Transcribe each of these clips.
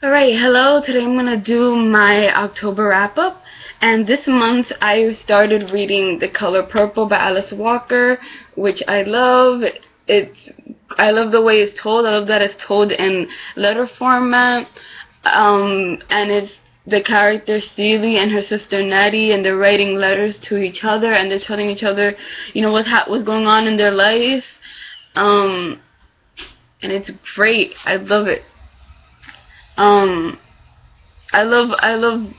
Alright, hello. Today I'm going to do my October wrap-up. And this month I started reading The Color Purple by Alice Walker, which I love. I love the way it's told. I love that it's told in letter format. And it's the character Celie and her sister Nettie, and they're writing letters to each other, and they're telling each other, what's going on in their life. And it's great. I love it. I love,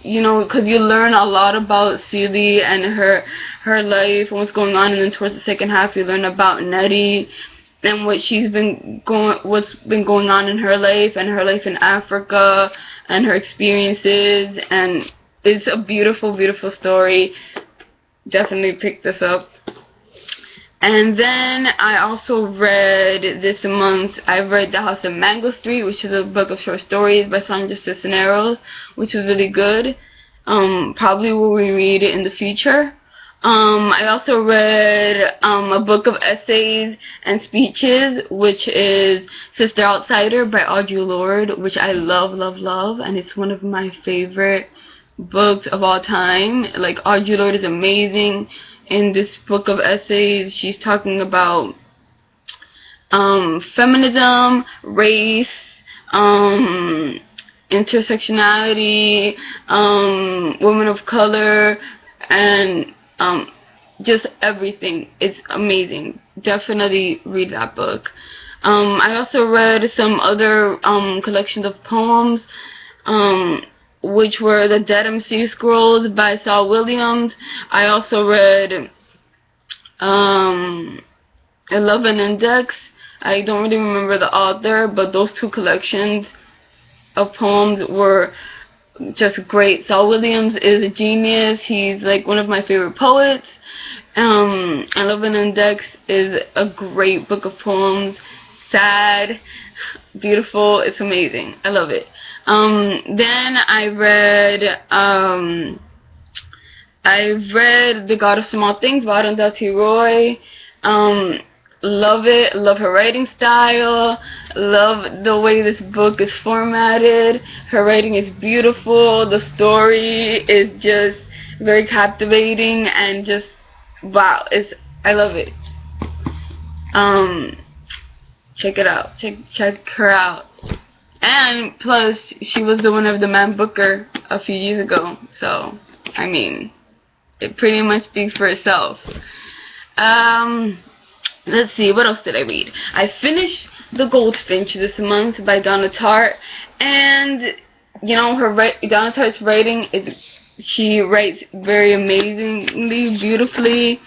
because you learn a lot about Celie and her life and what's going on, and then towards the second half you learn about Nettie and what's been going on in her life and her life in Africa and her experiences, and it's a beautiful, beautiful story. Definitely pick this up. And then I also read this month, I read The House on Mango Street, which is a book of short stories by Sandra Cisneros, which was really good. Probably will reread it in the future. I also read a book of essays and speeches, which is Sister Outsider by Audre Lorde, which I love, love, love, and it's one of my favorite books of all time. Like, Audre Lorde is amazing. In this book of essays, she's talking about feminism, race, intersectionality, women of color, and just everything. It's amazing. Definitely read that book. I also read some other collections of poems, which were The Dead MC Scrolls by Saul Williams. I also read 11 Index. I don't really remember the author, but those two collections of poems were just great. Saul Williams is a genius. He's like one of my favorite poets. 11 Index is a great book of poems. Sad, beautiful, it's amazing. I love it. Then I read The God of Small Things by Arundhati Roy. Love it. Love her writing style. Love the way this book is formatted. Her writing is beautiful. The story is just very captivating and just wow. I love it. Check it out. Check her out. And plus, she was the winner of the Man Booker a few years ago. So, I mean, it pretty much speaks for itself. Let's see, what else did I read? I finished The Goldfinch this month by Donna Tartt. And, Donna Tartt's writing, she writes very amazingly, beautifully.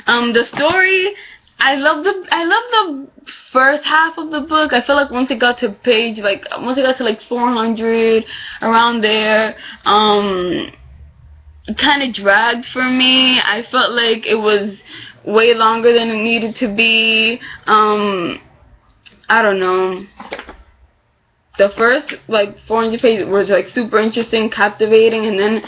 The story, I love the first half of the book. I feel like once it got to 400, around there, it kind of dragged for me. I felt like it was way longer than it needed to be. I don't know. The first 400 pages was super interesting, captivating, and then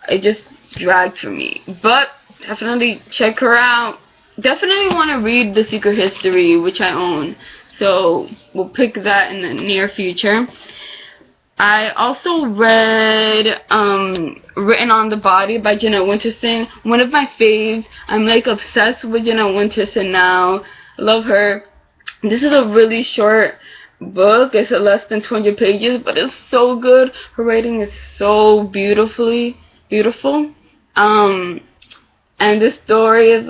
it just dragged for me. But definitely check her out. Definitely want to read The Secret History, which I own. So we'll pick that in the near future. I also read Written on the Body by Jeanette Winterson. One of my faves. I'm obsessed with Jeanette Winterson now. Love her. This is a really short book. It's less than 200 pages, but it's so good. Her writing is so beautiful. And the story is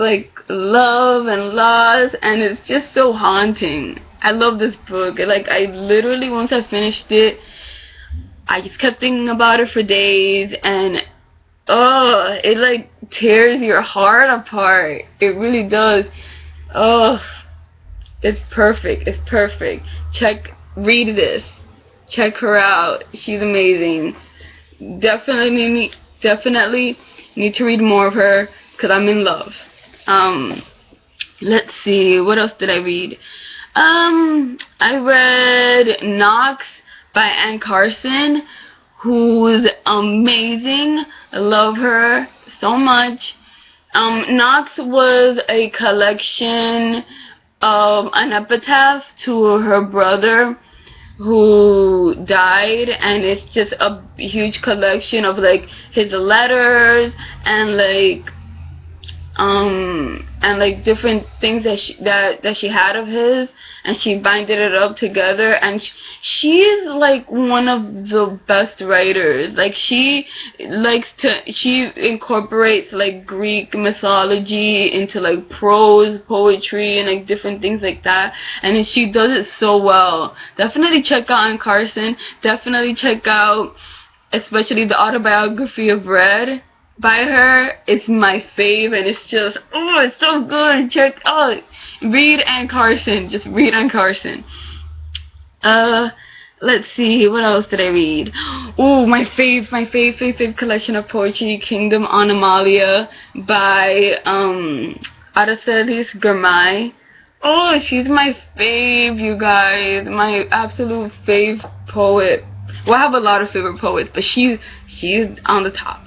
love and loss, and it's just so haunting. I love this book. I literally, once I finished it, I just kept thinking about it for days, and it tears your heart apart. It really does. It's perfect. It's perfect. Read this. Check her out. She's amazing. Definitely need to read more of her, because I'm in love. Let's see, what else did I read? I read Knox by Anne Carson, who's amazing. I love her so much. Knox was a collection of an epitaph to her brother, who died, and it's just a huge collection of like his letters and like different things that she had of his, and she binded it up together, and she's like one of the best writers. Like she incorporates like Greek mythology into like prose poetry and like different things like that, and she does it so well. Definitely check out Anne Carson. Definitely check out especially the autobiography of Red by her. It's my fave, and it's just, oh, it's so good. Check out, read Anne Carson. Just read Anne Carson. Let's see, what else did I read? Oh, my fave collection of poetry, Kingdom on Animalia by Aracelis Girmay. Oh, she's my fave, you guys. My absolute fave poet. Well, I have a lot of favorite poets, but she's on the top.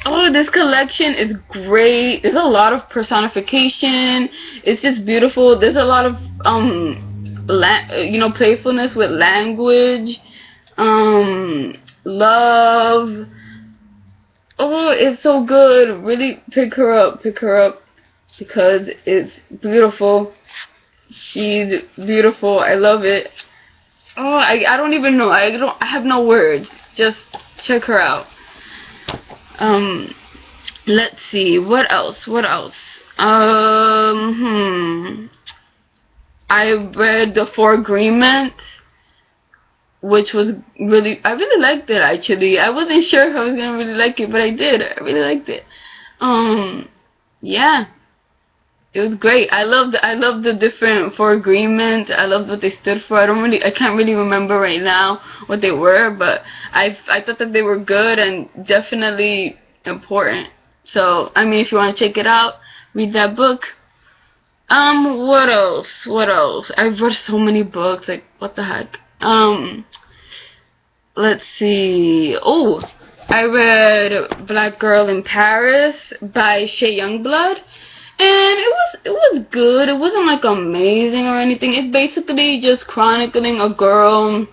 Oh, this collection is great. There's a lot of personification. It's just beautiful. There's a lot of playfulness with language, love. Oh, it's so good. Really pick her up because it's beautiful. She's beautiful. I love it. Oh, I don't even know. I have no words. Just check her out. Let's see, what else? I read The Four Agreements, which was I really liked it, actually. I wasn't sure if I was gonna really like it, but I did. I really liked it. Yeah. It was great. I loved the different Four Agreements. I loved what they stood for. I can't really remember right now what they were, but I thought that they were good and definitely important. So, I mean, if you want to check it out, read that book. What else? I've read so many books, like, what the heck? Let's see. Oh, I read Black Girl in Paris by Shea Youngblood. And it was good. It wasn't like amazing or anything. It's basically just chronicling a girl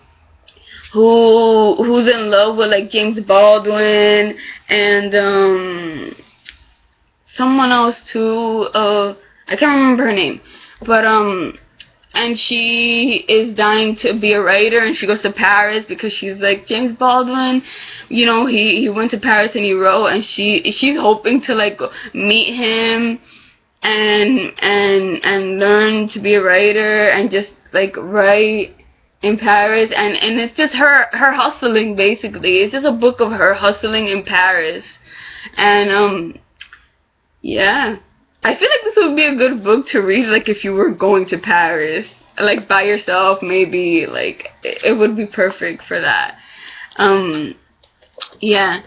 who's in love with like James Baldwin and someone else too. I can't remember her name, but and she is dying to be a writer, and she goes to Paris because she's like, James Baldwin, you know, he went to Paris and he wrote, and she's hoping to like meet him and learn to be a writer and just like write in Paris, and it's just her hustling, basically. It's just a book of her hustling in Paris. And yeah, I feel like this would be a good book to read, like if you were going to Paris, like by yourself, maybe. Like it would be perfect for that. Yeah.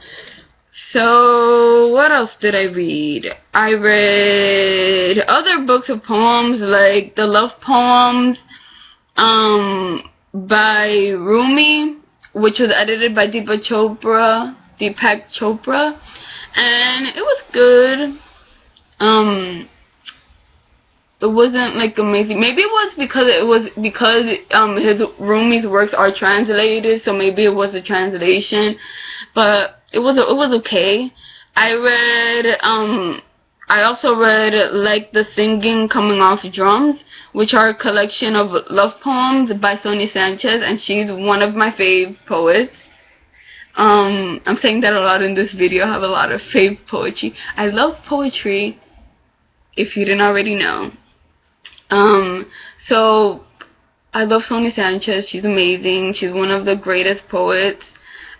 So, what else did I read? I read other books of poems, like the love poems by Rumi, which was edited by Deepak Chopra, and it was good. It wasn't like amazing. Maybe it was because his Rumi's works are translated, so maybe it was a translation, but it was okay. I also read Like the Singing Coming Off Drums, which are a collection of love poems by Sonia Sanchez, and she's one of my fave poets. I'm saying that a lot in this video. I have a lot of fave poetry. I love poetry, if you didn't already know. So I love Sonia Sanchez. She's amazing. She's one of the greatest poets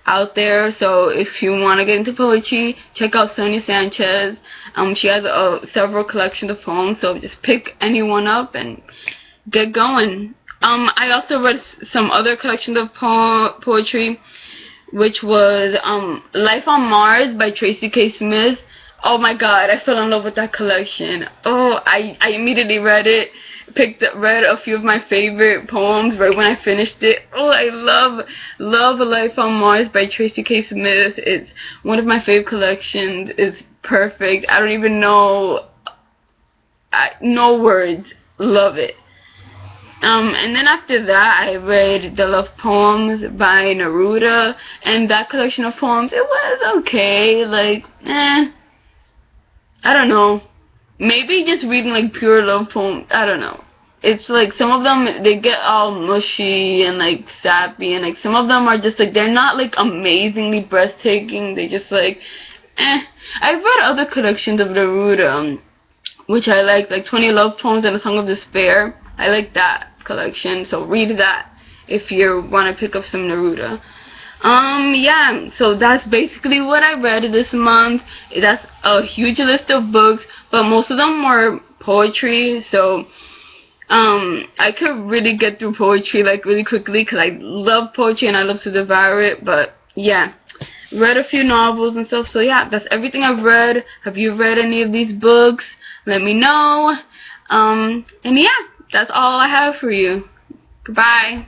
out there. So if you want to get into poetry, check out Sonia Sanchez. She has several collections of poems, so just pick any one up and get going. I also read some other collections of poetry, which was Life on Mars by Tracy K. Smith. Oh my god, I fell in love with that collection. Oh, I immediately read it. Read a few of my favorite poems right when I finished it. Oh, I love Life on Mars by Tracy K. Smith. It's one of my favorite collections. It's perfect. I don't even know. No words. Love it. And then after that, I read The Love Poems by Neruda, and that collection of poems, it was okay, like, I don't know. Maybe just reading, like, pure love poems, I don't know. It's like, some of them, they get all mushy and, like, sappy, and, like, some of them are just, like, they're not, like, amazingly breathtaking, they just, like, I've read other collections of Neruda, which I like 20 Love Poems and A Song of Despair. I like that collection, so read that if you want to pick up some Neruda. Yeah, so that's basically what I read this month. That's a huge list of books, but most of them were poetry, so I could really get through poetry, like, really quickly, because I love poetry and I love to devour it. But yeah, read a few novels and stuff, so yeah, that's everything I've read. Have you read any of these books? Let me know. And yeah, that's all I have for you. Goodbye.